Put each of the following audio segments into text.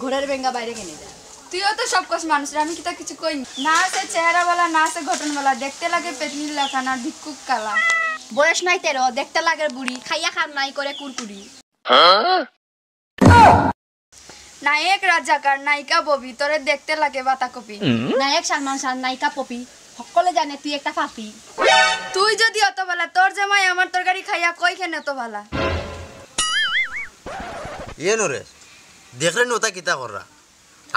ঘোড়ার বেঙ্গা বাইরে কিনে যা তুইও তো সব কস মানুষের আমি কি তা কিছু কই না আছে চেহারাওয়ালা না আছে ঘটনওয়ালা দেখতে লাগে পেতনির লেখা না ভিক্ষুক কালা বয়স নাই 13 দেখতে লাগে বুড়ি খাইয়া খান নাই করে কুরকুরি নায়ক রাজাকার নায়িকা ববি তোরে দেখতে লাগে বাতাকপি নায়ক সালমান খান নায়িকা পপি সকলে জানে তুই একটা ফাফি তুই যদি অত ভালা তোর জামাই আমার তরকারি খাইয়া কই কেন এত ভালা ইয়ে নরে দেখলেন ওটা কিতা কররা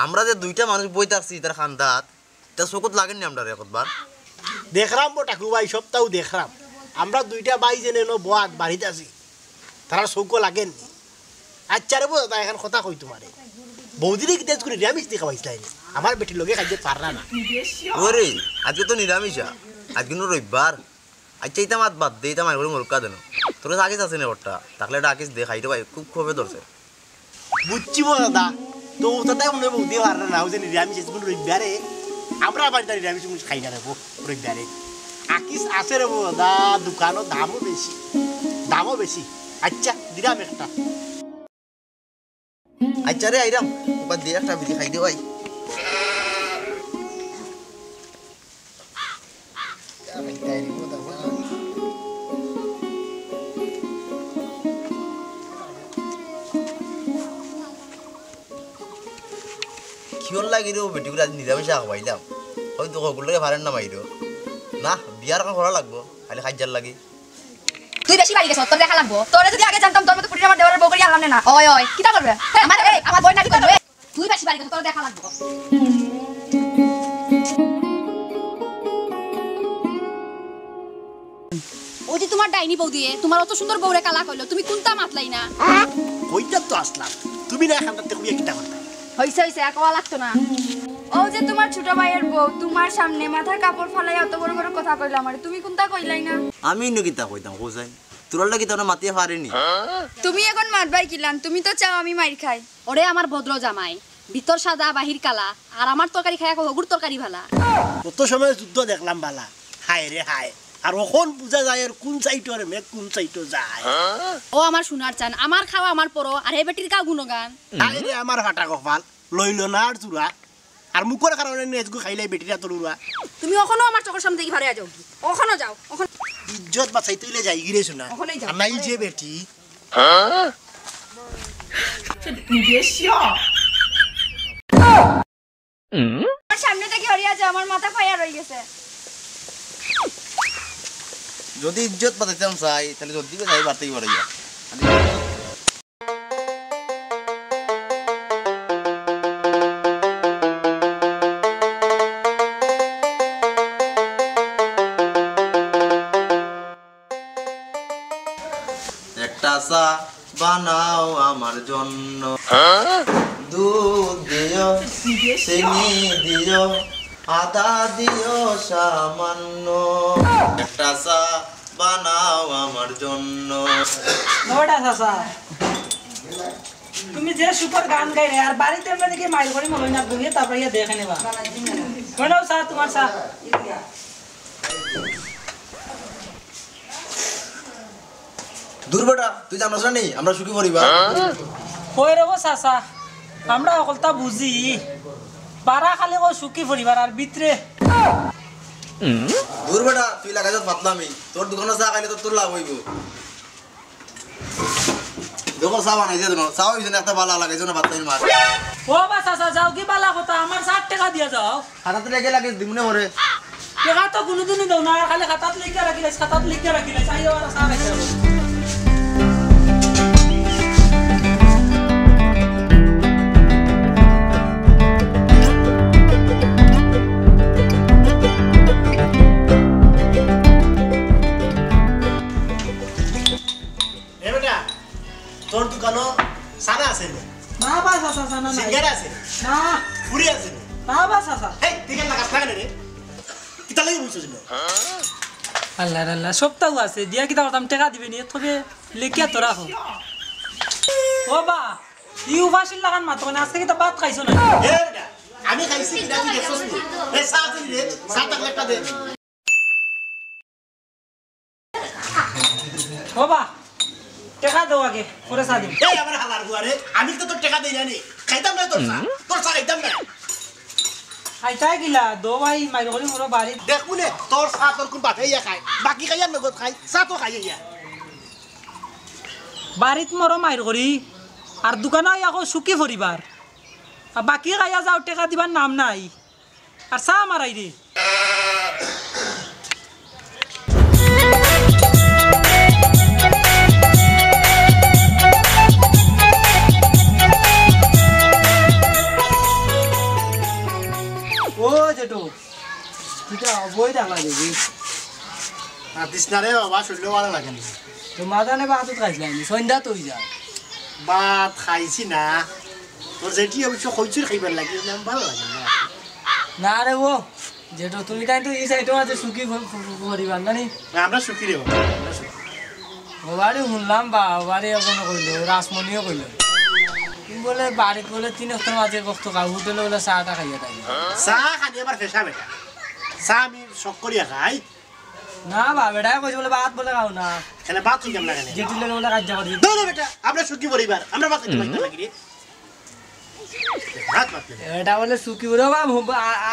আমরা যে দুইটা মানুষ বই থাকছি তার খান্দাত তা চকুত লাগেননি আমরা রে কতবার দেখলাম বো ঠাকুর ভাই সপ্তাহ দেখলাম আমরা দুইটা বাই জেনে বাদ বাড়িতে আছি তারা চৌকো লাগেননি আচ্ছা রে বোঝা এখন কথা কই তোমারে বৌদিরে কি তেজ করে নিরামিষ দিয়ে খাওয়াইছিলাই আমার বেটির লগে খাইতে পারলা না ওরে আজকে তো নিরামিষা আজকে নো রবিবার আচ্ছা ইতা মাত বাদ দে ইতা মাই করে মুরকা দেন তোর আগে আছে না ওটা তাহলে ডাকিস দে খাইতে ভাই খুব খবে ধরছে বুঝছি বো দাদা তো ওটাই মনে বৌদি পারলা না যে নিরামিষ আজকে রবিবারে আমরা বাড়িতে নিরামিষ খাই না রে রবিবারে আকিস আছে রে দাদা দোকানও দামও বেশি আচ্ছা দিলাম একটা আচ্ছা রে আইরাম ওপর দিয়ে একটা বিড়ি খাই দে ভাই কিওর লাগি রে বেটিগুলো আজ নিরামিষ খাওয়াইলাম হয়তো ওগুলোকে ভারেন না মাইরো না বিয়ার এখন করা লাগবো খালি খাইজার লাগি তুই বেশি বাড়ি গেছ তোর দেখা লাগবো তোরে যদি আগে জানতাম তোর মতো পুরি আমার দেওয়ার বউ করি আনলাম না ওই ওই কিটা করবে আমার বই নাকি করবে তুই বেশি বাড়ি গেছ তোর দেখা লাগবো ও যে তোমার ডাইনি বউ দিয়ে তোমার অত সুন্দর বউরে কালা কইলো তুমি কোনটা মাতলাই না কইটা তো আসলাম তুমি না এখানটাতে কইয়া কিটা করতে হইছে একওয়া লাগতো না ও যে তোমার ছোট ভাইয়ের বউ তোমার সামনে মাথার কাপড় ফালাই এত বড় বড় কথা কইলা আমারে তুমি কোনটা কইলাই না আমি ইনো কিতা কইতাম কোসাই তোর লাগি তো মাতিয়ে পারেনি তুমি এখন মারবাই কিলাম তুমি তো চাও আমি মাইর খাই ওরে আমার ভদ্র জামাই ভিতর সাদা বাহির কালা আর আমার তরকারি খায়া হগুর তরকারি ভালা কত সময় যুদ্ধ দেখলাম বালা হায় রে হায় আর ওখন বুঝা যায় আর কোন সাইটর মেঘ কোন সাইটো যায় ও আমার সোনার চান আমার খাওয়া আমার পরো আর এই বেটির কা গুণগান আরে রে আমার ফাটা কপাল লইল না আর চুরা আর মুখর কারণে নেজগু খাইলাই বেটিরা তরুরা তুমি ওখানে আমার চোখের সামনে থেকে ভারে যাও ওখানে যাও ওখানে ইজ্জত বাঁচাই তুইলে যাই গিরে শোনা নাই যে বেটি আমার সামনে থেকে হরিয়া যাও আমার মাথা ফায়া রই গেছে যদি ইজ্জত পাতাইতাম চাই তাহলে যদি যাই বাড়তেই পারে যা একটা চা বানাও আমার জন্য দুধ দিও চিনি দিও আদা দিও সামান্য একটা চা বানাও আমার জন্য নটা চাচা তুমি যে সুপার গান গাইলে আর বাড়িতে আমরা দেখি মাইল করে মনে না বুঝিয়ে তারপরে ইয়া দেখে নেবা বানাও চা তোমার চা দূর বেটা তুই জানোস না নি আমরা সুখী পরিবার কই রবো চাচা আমরা অকলতা বুঝি বারা খালি ও সুখী পরিবার আর ভিতরে দূর বেটা তুই লাগাইছ পাতলামি তোর দোকানে চা খাইলে তোর লাভ হইব দোকান চা বানাইছে তো চা হইছে না একটা বালা লাগাইছ না পাতলামি মার ও বা চাচা যাও কি বালা কথা আমার 60 টাকা দিয়া যাও হাতাতে রেখে লাগে দিমনে মরে টাকা তো কোনোদিনই দাও না খালি খাতাত লিখে রাখিলে চাইও আর চা রাখি তোর দোকানো সাদা আছে না বা চাচা না সিঙ্গারা আছে না পুরি আছে না বা চাচা এই দিকে লাগাস না রে কিতা লাগি বুঝছিস না আল্লাহ আল্লাহ সপ্তাহ আছে দিয়া কিতা করতাম টাকা দিবে নি তবে লেখিয়া তো রাখো ও বা ইউ ফাসিল লাগান মাত্র না আজকে কিতা ভাত খাইছো না এ বেটা আমি খাইছি কিটা তুই দেখছস নি এ সাত দিন রে সাত টাকা একটা দে ও বা টেকা দাও আগে পরে চা দিম এই আমার হালার বুয়ারে আমি তো তোর টাকা দেই জানি খাইতাম না তোর চা খাইতাম না খাইতাই গিলা দো ভাই মাইর করে মোর বাড়ি দেখবো নে তোর চা তোর কোন বাপে ইয়া খায় বাকি খাইয়ার নগদ খাই চা তো খাই ইয়া বাড়িত মোর মাইর করি আর দোকানে আকৌ সুখী পরিবার আর বাকি খাইয়া যাও টেকা দিবার নাম নাই আর চা মারাই রে ও জেঠু কিটা বই দেখা দেখি আর দিসনারে বাবা শরীর ভালো লাগে না তো মাদানে বাহাত খাইছিলাম সন্ধ্যা তো যা ভাত খাইছি না তোর যেটি অবশ্য কইছিস খাইবার লাগে না ভালো লাগে না না রে ও যেটা তুমি তাই তো এই সাইডে আছে সুখী পরিবার জানি আমরা সুখী রে বাবা বাড়ি শুনলাম বাড়ি এখন কইলো রাসমণিও কইলো তুমি বলে বাড়িতে বলে 3 অক্টোবর মাঝে বক্ত খাও হোটেলে বলে চাটা খাইয়া তাই চা খানি আবার ফেসা বেটা চা আমি শখ করিয়া খাই না বা বেটাই কইছে বলে ভাত বলে খাও না এখানে ভাত খাই কেমন লাগে না যেটি লেগে বলে কাজ করবি দৌড়ে বেটা আমরা সুখী পরিবার আমরা ভাত খাইতে পারি লাগি রে ভাত ভাত এটা বলে সুখী বলে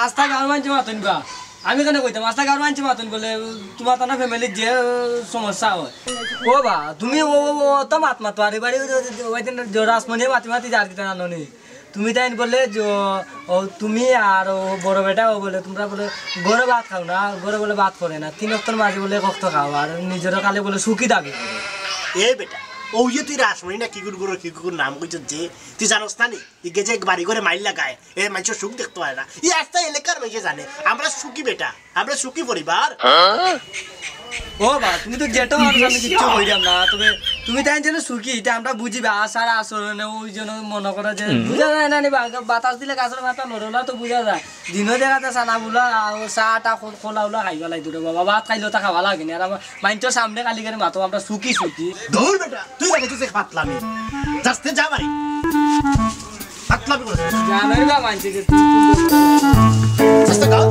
আস্থা গাঁর মানছে মাতন বা আমি কেন কইতাম আস্থা গাঁর মানছে মাতন বলে তোমার তো না ফ্যামিলির যে সমস্যা হয় ও বা তুমি ও তো মাত মাতো আর বাড়ি ওই দিন রাসমণি মাতি মাতি যার দিতে জানি তুমি তাই বললে যে তুমি আর ও বড় বেটা ও বলে তোমরা বলে গড়ে ভাত খাও না গড়ে বলে ভাত করে না 3 অক্টোবর মাঝে বলে কষ্ট খাও আর নিজের কালে বলে সুখী দাবি এ বেটা ও ইয়ে তুই রাসমণি না কি কুকুর নাম কইছ যে তুই জানোস না নি ইকে যে বাড়ি করে মাইল লাগায় এ মানুষের সুখ দেখতে হয় না এই আস্তা এলাকার মানুষে জানে আমরা সুখী বেটা আমরা সুখী পরিবার ও বা তুমি তো যেটা আমি কিচ্ছু কইলাম না তবে তুমি তাই যেন সুখী এটা আমরা বুঝিবে আশার আসরণে ওই জন্য মনে করে যে বুঝা যায় না বাতাস দিলে গাছের মাথা নড়লা তো বুঝা যায় দিনও দেখা যায় চানা বুলা চাটা খোলা উলা খাইবা লাগতো রে বাবা ভাত খাইলেও তা খাওয়া লাগে না আর আমার মাইন্ডের সামনে কালি করে মাতো আমরা সুখী সুখী দৌড় বেটা তুই লাগে তুই পাতলামি যাস্তে যা বাড়ি পাতলামি করে জানোই বা মানছে যে যাস্তে গাও